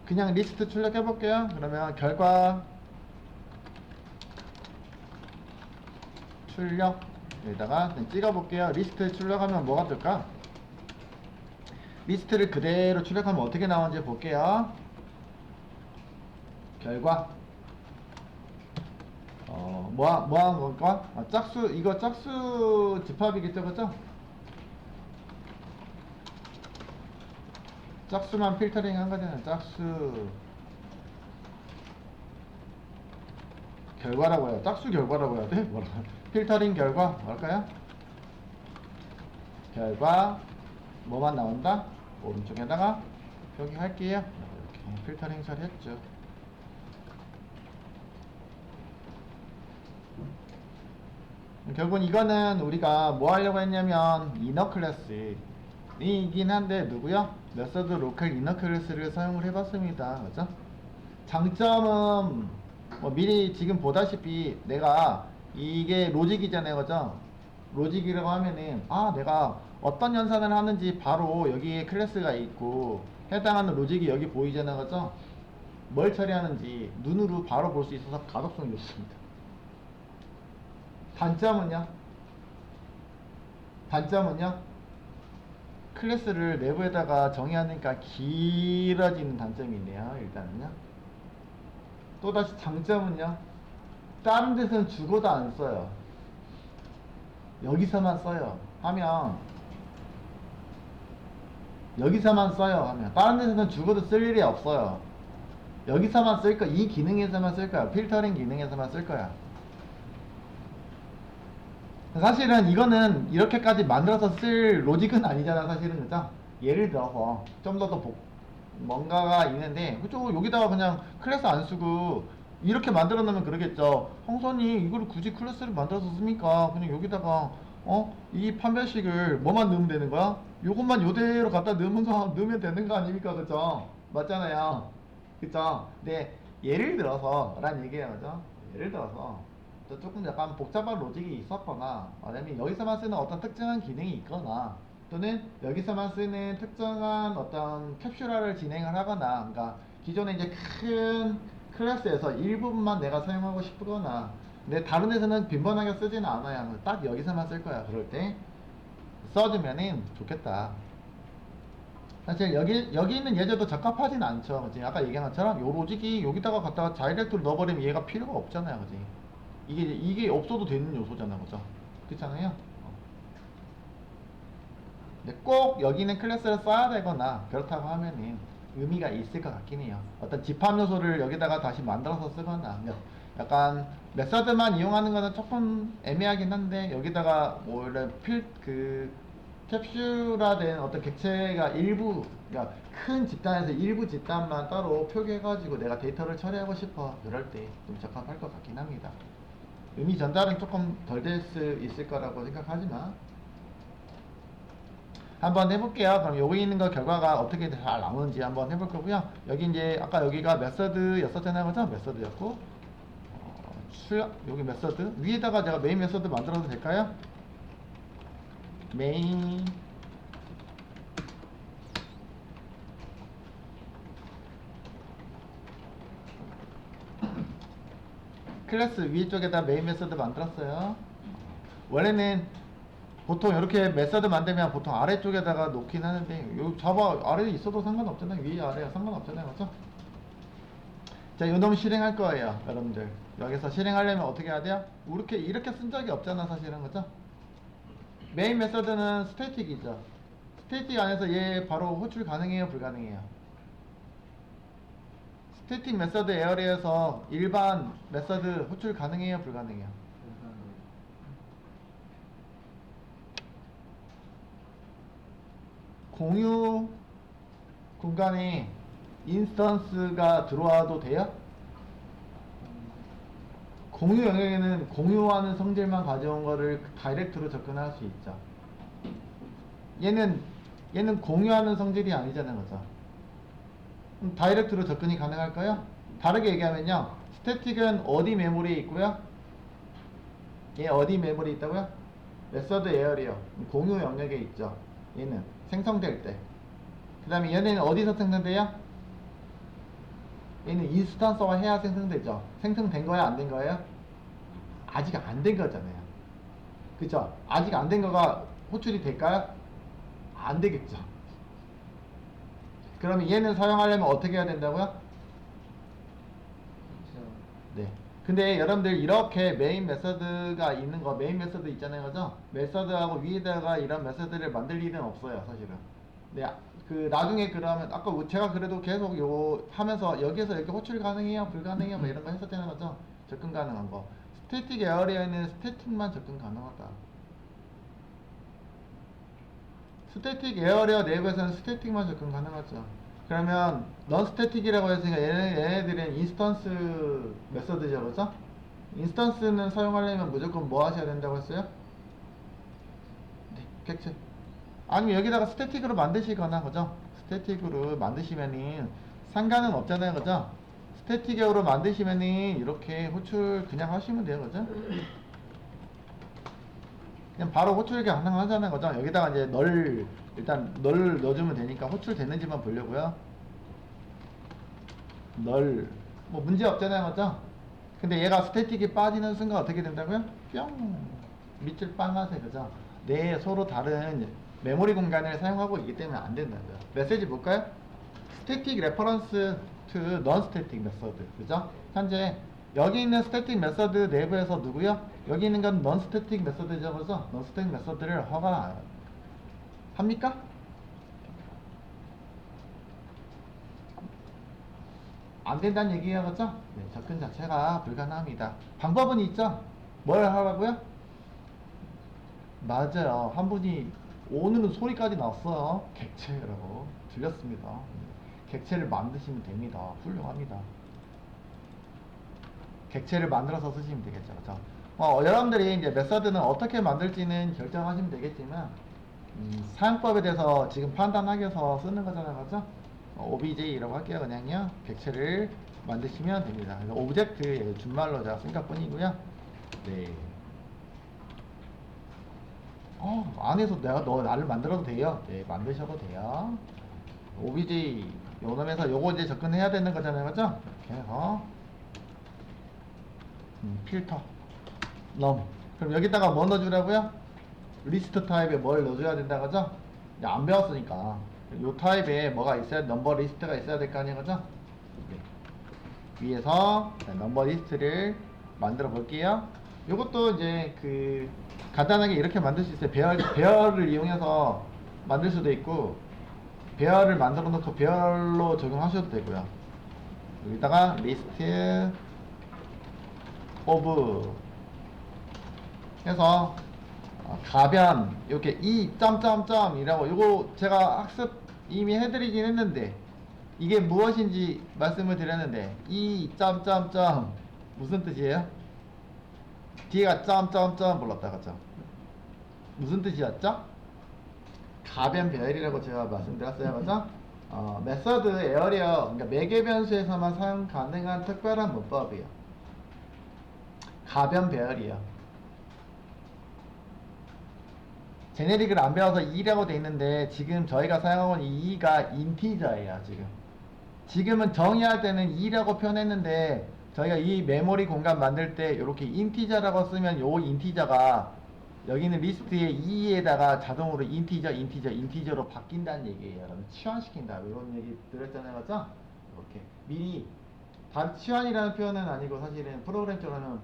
그냥 리스트 출력해 볼게요. 그러면 결과 출력 여기다가 찍어 볼게요. 리스트 출력하면 뭐가 될까? 리스트를 그대로 출력하면 어떻게 나오는지 볼게요. 결과 뭐한 건가? 짝수, 이거 짝수 집합이겠죠, 그죠? 짝수만 필터링 한 거잖아요. 짝수 결과라고 해요. 짝수 결과라고 해야 돼? 뭐라? 필터링 결과 뭘까요? 결과 뭐만 나온다? 오른쪽에다가 표기할게요. 이렇게 필터링 처리했죠. 결국은 이거는 우리가 뭐 하려고 했냐면 이너 클래스이긴 한데 누구요? 메서드 로컬 이너 클래스를 사용을 해봤습니다. 그죠? 장점은 뭐 미리 지금 보다시피 내가 이게 로직이잖아요. 그죠? 로직이라고 하면은 내가 어떤 연산을 하는지 바로 여기에 클래스가 있고 해당하는 로직이 여기 보이잖아요. 그죠? 뭘 처리하는지 눈으로 바로 볼 수 있어서 가독성이 좋습니다. 단점은요? 단점은요? 클래스를 내부에다가 정의하니까 길어지는 단점이 있네요. 일단은요. 또다시 장점은요? 다른 데서는 죽어도 안 써요. 여기서만 써요. 하면 여기서만 써요. 하면 다른 데서는 죽어도 쓸 일이 없어요. 여기서만 쓸 거, 이 기능에서만 쓸 거야. 필터링 기능에서만 쓸 거야. 사실은 이거는 이렇게까지 만들어서 쓸 로직은 아니잖아, 사실은. 그죠? 예를 들어서 좀 더 뭔가가 있는데 그쪽 여기다가 그냥 클래스 안 쓰고 이렇게 만들어 놓으면 그러겠죠. 형선이 이걸 굳이 클래스를 만들어서 씁니까? 그냥 여기다가 이 판별식을 뭐만 넣으면 되는 거야? 요것만 요대로 갖다 넣으면 되는 거 아닙니까? 그죠? 맞잖아요. 그죠? 근데 예를 들어서 란 얘기예요. 그죠? 예를 들어서 또 조금 약간 복잡한 로직이 있었거나 아니면 여기서만 쓰는 어떤 특정한 기능이 있거나 또는 여기서만 쓰는 특정한 어떤 캡슐화를 진행을 하거나 그러니까 기존에 이제 큰 클래스에서 일부분만 내가 사용하고 싶거나 근데 다른 데서는 빈번하게 쓰지는 않아요. 딱 여기서만 쓸 거야. 그럴 때 써주면은 좋겠다. 사실 여기 있는 예제도 적합하진 않죠. 그치? 아까 얘기한 것처럼 요 로직이 여기다가 갖다가 다이렉트로 넣어버리면 얘가 필요가 없잖아요. 그치? 이게 없어도 되는 요소잖아. 그죠? 그렇잖아요. 근데 꼭 여기는 클래스를 써야 되거나 그렇다고 하면은 의미가 있을 것 같긴 해요. 어떤 집합 요소를 여기다가 다시 만들어서 쓰거나 약간 메서드만 이용하는 거는 조금 애매하긴 한데 여기다가 뭐 이런 그 캡슐화된 어떤 객체가 일부 그러니까 큰 집단에서 일부 집단만 따로 표기해가지고 내가 데이터를 처리하고 싶어 그럴 때 좀 적합할 것 같긴 합니다. 의미 전달은 조금 덜 될 수 있을 거라고 생각하지만 한번 해볼게요. 그럼 여기 있는 거 결과가 어떻게 잘 나오는지 한번 해볼 거고요. 여기 이제 아까 여기가 메서드였었잖아요. 그죠? 메서드였고 여기 메서드 위에다가 제가 메인 메서드 만들어도 될까요? 메인 클래스 위쪽에다 메인 메서드 만들었어요. 원래는 보통 이렇게 메서드 만들면 보통 아래쪽에다가 놓긴 하는데 요 자바 아래에 있어도 상관없잖아요. 위에 아래가 상관없잖아요. 그렇죠? 자, 요놈 실행할 거예요. 여러분들 여기서 실행하려면 어떻게 해야 돼요? 이렇게 쓴 적이 없잖아 사실은. 그렇죠? 메인 메서드는 스태틱이죠. 스태틱 안에서 얘 바로 호출 가능해요 불가능해요? 스태틱 메서드 에어리에서 일반 메서드 호출 가능해요 불가능해요? 공유 공간에 인스턴스가 들어와도 돼요? 공유 영역에는 공유하는 성질만 가져온 거를 다이렉트로 접근할 수 있죠. 얘는 공유하는 성질이 아니잖아요, 그죠? 그럼 다이렉트로 접근이 가능할까요? 다르게 얘기하면요, 스태틱은 어디 메모리에 있고요? 얘 어디 메모리에 있다고요? 메서드 에어리어 공유 영역에 있죠. 얘는 생성될 때. 그 다음에 얘네는 어디서 생성돼요? 얘는 인스턴스화 해야 생성되죠. 생성된 거야, 안 된 거예요? 아직 안 된 거잖아요. 그쵸? 아직 안 된 거가 호출이 될까요? 안 되겠죠. 그러면 얘는 사용하려면 어떻게 해야 된다고요? 네. 근데 여러분들 이렇게 메인 메서드가 있는 거, 메인 메서드 있잖아요, 그죠? 메서드하고 위에다가 이런 메서드를 만들 일은 없어요, 사실은. 네, 그 나중에 그러면 아까 제가 그래도 계속 요 하면서 여기에서 이렇게 호출 가능해요, 불가능해요, 뭐 이런 거 했었잖아요, 그죠? 접근 가능한 거. 스태틱 에어리어에는 스태틱만 접근 가능하다. 스태틱 에어리어 내부에서는 스태틱만 접근 가능하죠. 그러면 넌 스태틱이라고 했으니까 얘네들은 인스턴스 메서드죠, 그죠? 인스턴스는 사용하려면 무조건 뭐 하셔야 된다고 했어요? 네, 객체. 아니면 여기다가 스태틱으로 만드시거나, 그죠? 스태틱으로 만드시면은 상관은 없잖아요, 그죠? 스태틱으로 만드시면은 이렇게 호출 그냥 하시면 돼요, 그죠? 그냥 바로 호출 가능하잖아요, 그죠? 여기다가 이제 일단 널 넣어주면 되니까 호출 됐는지만 보려고요. 뭐 문제 없잖아요, 그죠? 근데 얘가 스태틱이 빠지는 순간 어떻게 된다고요? 뿅! 밑줄 빵하세, 그죠? 네, 서로 다른 메모리 공간을 사용하고 있기 때문에 안 된다고요. 메시지 볼까요? 스태틱 레퍼런스 to non-static method, 그죠? 현재 여기 있는 스태틱 메서드 내부에서 누구요? 여기 있는 건 non-static method죠, 그죠? non-static method를 허가합니까? 안 된다는 얘기예요, 그죠? 네, 접근 자체가 불가능합니다. 방법은 있죠? 뭘 하라고요? 맞아요. 한 분이 오늘은 소리까지 나왔어요. 객체라고 들렸습니다. 객체를 만드시면 됩니다. 훌륭합니다. 객체를 만들어서 쓰시면 되겠죠, 그죠? 여러분들이 이제 메서드는 어떻게 만들지는 결정하시면 되겠지만 사용법에 대해서 지금 판단하기 위해서 쓰는 거잖아요, 그죠? OBJ라고 할게요. 그냥요. 객체를 만드시면 됩니다. 그래서 오브젝트 준말로 제가 쓴 것뿐이고요. 네. 안에서 너 나를 만들어도 돼요. 네, 만드셔도 돼요. OBJ 요놈에서 요거 이제 접근해야 되는 거잖아요, 그죠? 이렇게 해서 필터 넘. 그럼 여기다가 뭐 넣어주라고요? 리스트 타입에 뭘 넣어줘야 된다, 그죠? 이제 안 배웠으니까 요 타입에 뭐가 있어야, 넘버 리스트가 있어야 될 거 아니에요, 그죠? 네. 위에서 넘버 리스트를 만들어 볼게요. 요것도 이제 간단하게 이렇게 만들 수 있어요. 배열을 이용해서 만들 수도 있고, 배열을 만들어 놓고 배열로 적용하셔도 되고요. 여기다가 리스트 오브 해서 가변 이렇게 이 점점점이라고, 이거 제가 학습 이미 해드리긴 했는데 이게 무엇인지 말씀을 드렸는데, 이 점점점 무슨 뜻이에요? 뒤에가 점점점 불렀다, 그죠? 무슨 뜻이었죠? 가변 배열이라고 제가 말씀드렸어요, 그죠? 메서드 에어리어, 그러니까 매개 변수에서만 사용 가능한 특별한 문법이에요. 가변 배열이요. 제네릭을 안 배워서 2라고 돼 있는데 지금 저희가 사용하고 있는 2가 인티저예요. 지금은 정의할 때는 2라고 표현했는데 저희가 이 메모리 공간 만들 때 이렇게 인티저라고 쓰면 요 인티저가 여기는 리스트에 2에다가 자동으로 인티저로 바뀐다는 얘기예요. 여러분, 치환시킨다 이런 얘기 들었잖아요, 그죠? 이렇게 미리 치환이라는 표현은 아니고, 사실은 프로그램적으로는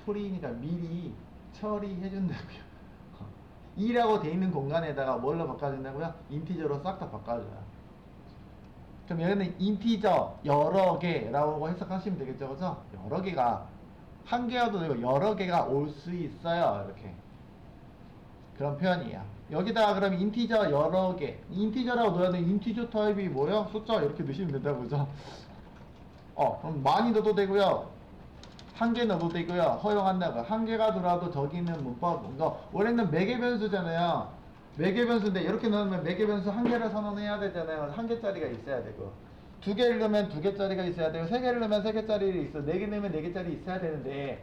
프리니까 미리 처리해준다고요. 2라고 돼 있는 공간에다가 뭘로 바꿔준다고요? 인티저로 싹 다 바꿔줘요. 그럼 여기는 인티저 여러 개라고 해석하시면 되겠죠, 그죠? 여러 개가 한 개여도 되고 여러 개가 올 수 있어요, 이렇게. 그런 표현이에요. 여기다가 그럼 인티저 여러 개, 인티저라고 넣어야 돼. 인티저 타입이 뭐야? 숫자 이렇게 넣으시면 된다고, 그죠? 그럼 많이 넣어도 되고요. 한 개 넣어도 되고요. 허용한다고. 한 개가 들어도 저기는 문법, 원래는 매개 변수잖아요. 매개 변수인데 이렇게 넣으면 매개 변수 한 개를 선언해야 되잖아요. 한 개짜리가 있어야 되고. 두 개를 넣으면 두 개짜리가 있어야 되고, 세 개를 넣으면 세 개짜리 있어. 네 개 넣으면 네 개짜리 있어야 되는데,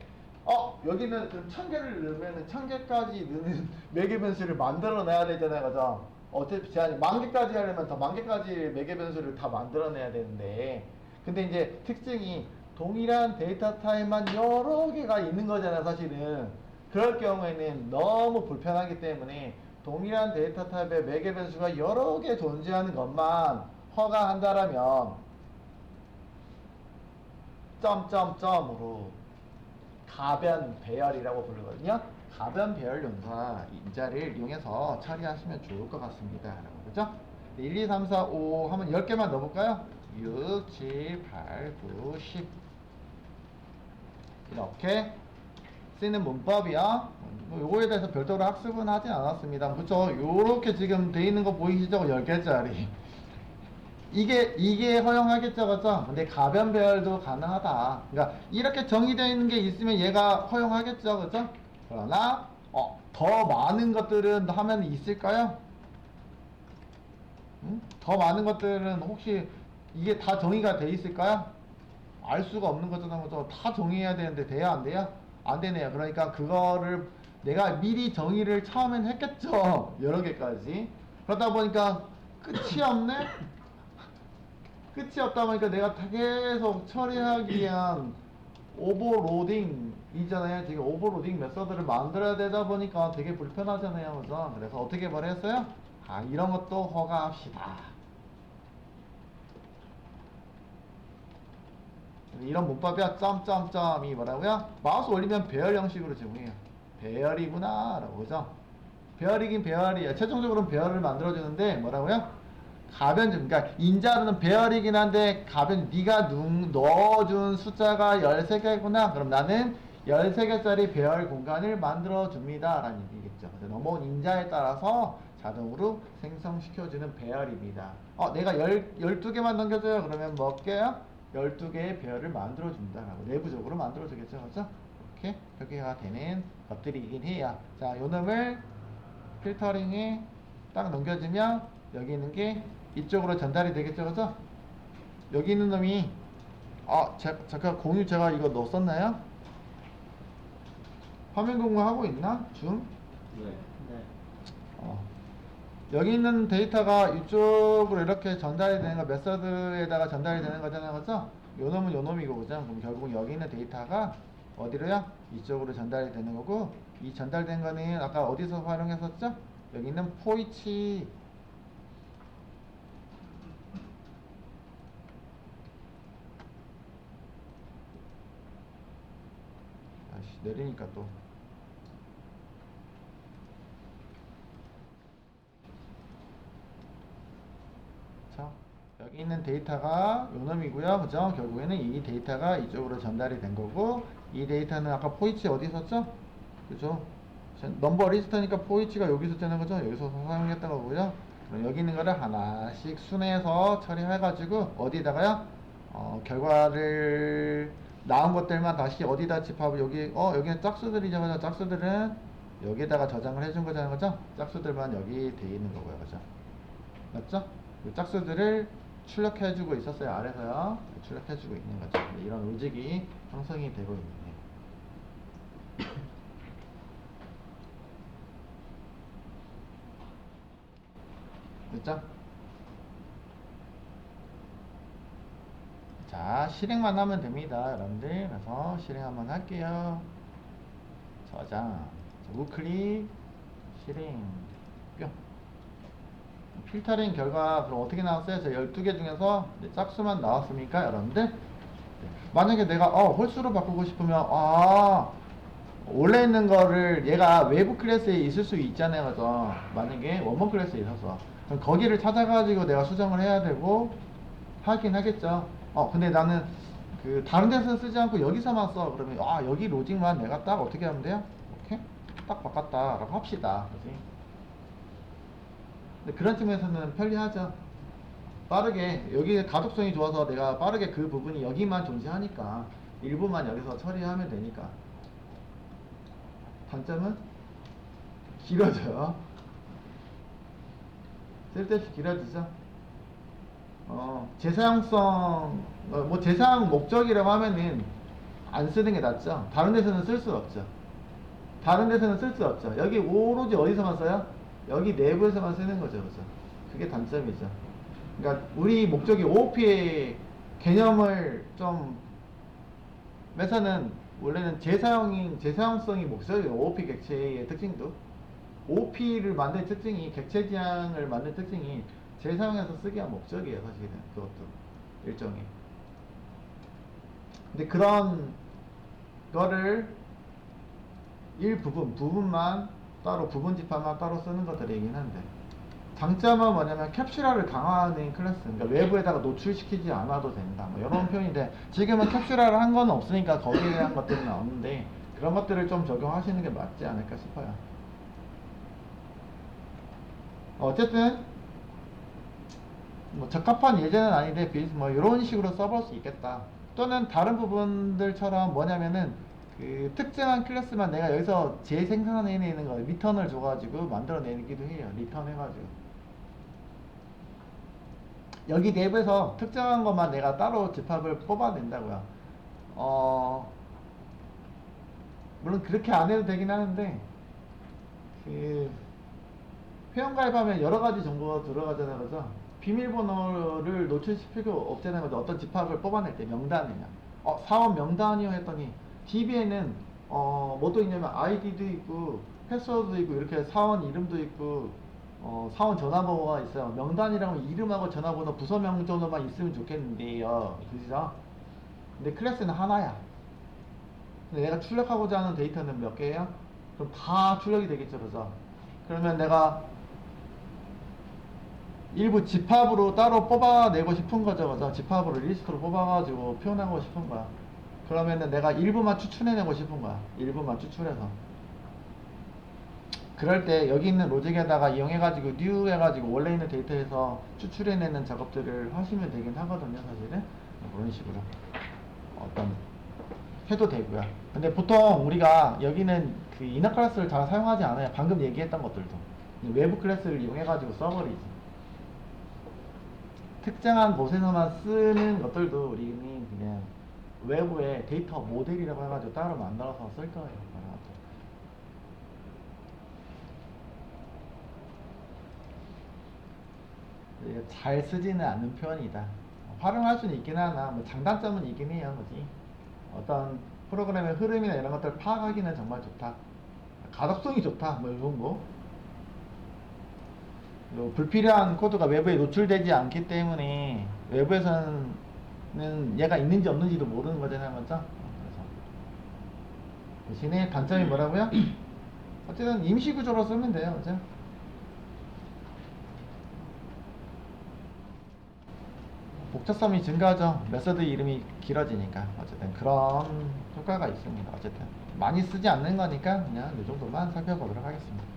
여기는 그럼 1000개를 넣으면 1000개까지 넣는 매개 변수를 만들어내야 되잖아요. 그죠? 어차피 제한이 10,000개까지 하려면 더 10,000개까지 매개 변수를 다 만들어내야 되는데, 근데 이제 특징이 동일한 데이터 타입만 여러 개가 있는 거잖아요, 사실은. 그럴 경우에는 너무 불편하기 때문에 동일한 데이터 타입의 매개 변수가 여러 개 존재하는 것만 허가한다라면 점점점으로 가변 배열이라고 부르거든요. 가변 배열 용사 인자를 이용해서 처리하시면 좋을 것 같습니다. 그죠? 1, 2, 3, 4, 5 하면 10개만 넣어볼까요? 6, 7, 8, 9, 10 이렇게 쓰는 문법이야. 요거에 대해서 별도로 학습은 하진 않았습니다. 그쵸? 요렇게 지금 돼 있는 거 보이시죠? 10개짜리. 이게 허용하겠죠, 그죠? 근데 가변 배열도 가능하다. 그러니까 이렇게 정의되어 있는 게 있으면 얘가 허용하겠죠, 그죠? 그러나 더 많은 것들은 하면 있을까요? 응? 더 많은 것들은 혹시 이게 다 정의가 돼 있을까요? 알 수가 없는 거잖아요, 그죠? 다 정의해야 되는데 돼야 안 돼요? 안 되네요. 그러니까 그거를 내가 미리 정의를 처음엔 했겠죠, 여러 개까지. 그러다 보니까 끝이 없네. 끝이 없다 보니까 내가 계속 처리하기 위한 오버로딩 이잖아요. 지금 오버로딩 메서드를 만들어야 되다 보니까 되게 불편하잖아요, 그죠? 그래서 어떻게 말했어요? 이런 것도 허가합시다. 이런 문법이야. 점점점이 뭐라고요? 마우스 올리면 배열 형식으로 제공해요. 배열이구나 라고, 그죠? 배열이긴 배열이야. 최종적으로는 배열을 만들어주는데 뭐라고요? 가변, 그러니까 인자로는 배열이긴 한데 가변, 네가 넣어준 숫자가 13개구나. 그럼 나는 13개짜리 배열 공간을 만들어 줍니다 라는 얘기겠죠. 넘어온 인자에 따라서 자동으로 생성시켜주는 배열입니다. 내가 12개만 넘겨줘요. 그러면 몇 개요? 12개의 배열을 만들어 준다라고 내부적으로 만들어 주겠죠. 그렇죠? 이렇게 표기가 되는 것들이긴 해요. 자, 요 놈을 필터링에 딱 넘겨주면 여기 있는 게 이쪽으로 전달이 되겠죠. 그죠? 여기 있는 놈이 잠깐 공유 제가 이거 넣었었나요? 화면 공유하고 있나? 줌? 네. 어. 여기 있는 데이터가 이쪽으로 이렇게 전달이 되는 거, 메서드에다가 전달이 되는 거잖아요. 그죠? 요 놈은 요 놈이고, 그죠? 그럼 결국 여기 있는 데이터가 어디로요? 이쪽으로 전달이 되는 거고, 이 전달된 거는 아까 어디서 활용했었죠? 여기 있는 포이치. 내리니까 또. 자, 여기 있는 데이터가 요 놈이고요. 그죠? 결국에는 이 데이터가 이쪽으로 전달이 된 거고, 이 데이터는 아까 포이치 어디 있었죠? 그죠? 넘버 리스트니까 포이치가 여기 있었잖아요. 그죠? 여기서 사용했던 거고요. 그럼 여기 있는 거를 하나씩 순회해서 처리해가지고 어디다가요? 결과를 나온 것들만 다시 어디다 집합을 여기는 짝수들이죠. 그죠? 짝수들은 여기에다가 저장을 해준 거잖아요. 그죠? 짝수들만 여기 돼 있는 거고요. 그죠? 맞죠? 이 짝수들을 출력해주고 있었어요. 아래서요. 출력해주고 있는 거죠. 이런 로직이 형성이 되고 있네요. 됐죠? 자, 실행만 하면 됩니다. 여러분들. 그래서 실행 한번 할게요. 저장. 우클릭. 실행. 뿅. 필터링 결과 그럼 어떻게 나왔어요? 저 12개 중에서 짝수만 나왔습니까? 여러분들? 만약에 내가 홀수로 바꾸고 싶으면 원래 있는 거를 얘가 외부 클래스에 있을 수 있잖아요. 그죠? 만약에 원본 클래스에 있어서 그럼 거기를 찾아가지고 내가 수정을 해야 되고 하긴 하겠죠. 근데 나는 그 다른 데서 쓰지 않고 여기서만 써. 그러면 여기 로직만 내가 딱 어떻게 하면 돼요? 이렇게 딱 바꿨다라고 합시다. 그지? 근데 그런 측면에서는 편리하죠. 빠르게 여기 가독성이 좋아서 내가 빠르게 그 부분이 여기만 존재하니까 일부만 여기서 처리하면 되니까. 단점은 길어져요. 쓸데없이 길어지죠. 재사용성, 뭐 재사용 목적이라고 하면은 안 쓰는 게 낫죠. 다른 데서는 쓸 수 없죠. 다른 데서는 쓸 수 없죠. 여기 오로지 어디서만 써요? 여기 내부에서만 쓰는 거죠. 그죠? 그게 단점이죠. 그러니까 우리 목적이 OOP의 개념을 좀 매서는 원래는 재사용성이 목적이에요. OOP 객체의 특징도. OOP를 만든 특징이, 객체 지향을 만든 특징이 재사용해서 쓰기가 목적이에요. 사실은 그것도 일종의. 근데 그런 거를 부분만 따로, 부분 집합만 따로 쓰는 것들이긴 한데, 장점은 뭐냐면 캡슐화를 강화하는 클래스. 그러니까 외부에다가 노출시키지 않아도 된다, 뭐 이런 표현인데, 지금은 캡슐화를 한 건 없으니까 거기에 대한 것들은 없는데, 그런 것들을 좀 적용하시는 게 맞지 않을까 싶어요. 어쨌든 뭐 적합한 예제는 아닌데 뭐 이런 식으로 써볼 수 있겠다. 또는 다른 부분들처럼 뭐냐면은 그 특정한 클래스만 내가 여기서 재생산해내는 거, 리턴을 줘가지고 만들어내기도 해요. 리턴 해가지고 여기 내부에서 특정한 것만 내가 따로 집합을 뽑아낸다고요. 물론 그렇게 안 해도 되긴 하는데, 그 회원가입하면 여러 가지 정보가 들어가잖아요. 그죠? 비밀번호를 노출시키고 없애는 거죠. 어떤 집합을 뽑아낼 때 명단이냐. 사원 명단이요 했더니 DB에는 뭐도 있냐면 아이디도 있고 패스워드도 있고 이렇게 사원 이름도 있고 사원 전화번호가 있어요. 명단이라면 이름하고 전화번호 부서 명정도만 있으면 좋겠는데요. 그죠? 근데 클래스는 하나야. 근데 내가 출력하고자 하는 데이터는 몇 개예요? 그럼 다 출력이 되겠죠. 그죠? 그러면 내가 일부 집합으로 따로 뽑아내고 싶은 거죠. 그죠? 집합으로 리스트로 뽑아가지고 표현하고 싶은 거야. 그러면은 내가 일부만 추출해내고 싶은 거야. 일부만 추출해서. 그럴 때 여기 있는 로직에다가 이용해가지고 new 해가지고 원래 있는 데이터에서 추출해내는 작업들을 하시면 되긴 하거든요. 사실은. 그런 식으로 어떤 해도 되고요. 근데 보통 우리가 여기는 그 이너 클래스를 잘 사용하지 않아요. 방금 얘기했던 것들도. 외부 클래스를 이용해가지고 써버리지. 특정한 곳에서만 쓰는 것들도 우리는 그냥 외부에 데이터 모델이라고 해가지고 따로 만들어서 쓸 거예요. 잘 쓰지는 않는 편이다. 활용할 수는 있긴 하나 뭐 장단점은 있긴 해요. 그지? 어떤 프로그램의 흐름이나 이런 것들을 파악하기는 정말 좋다. 가독성이 좋다. 뭐 이런 거. 불필요한 코드가 외부에 노출되지 않기 때문에 외부에서는 얘가 있는지 없는지도 모르는 거잖아요. 맞죠? 그래서 대신에 단점이 뭐라고요? 어쨌든 임시구조로 쓰면 돼요. 그죠? 복잡성이 증가하죠. 메서드 이름이 길어지니까. 어쨌든 그런 효과가 있습니다. 어쨌든 많이 쓰지 않는 거니까 그냥 이 정도만 살펴보도록 하겠습니다.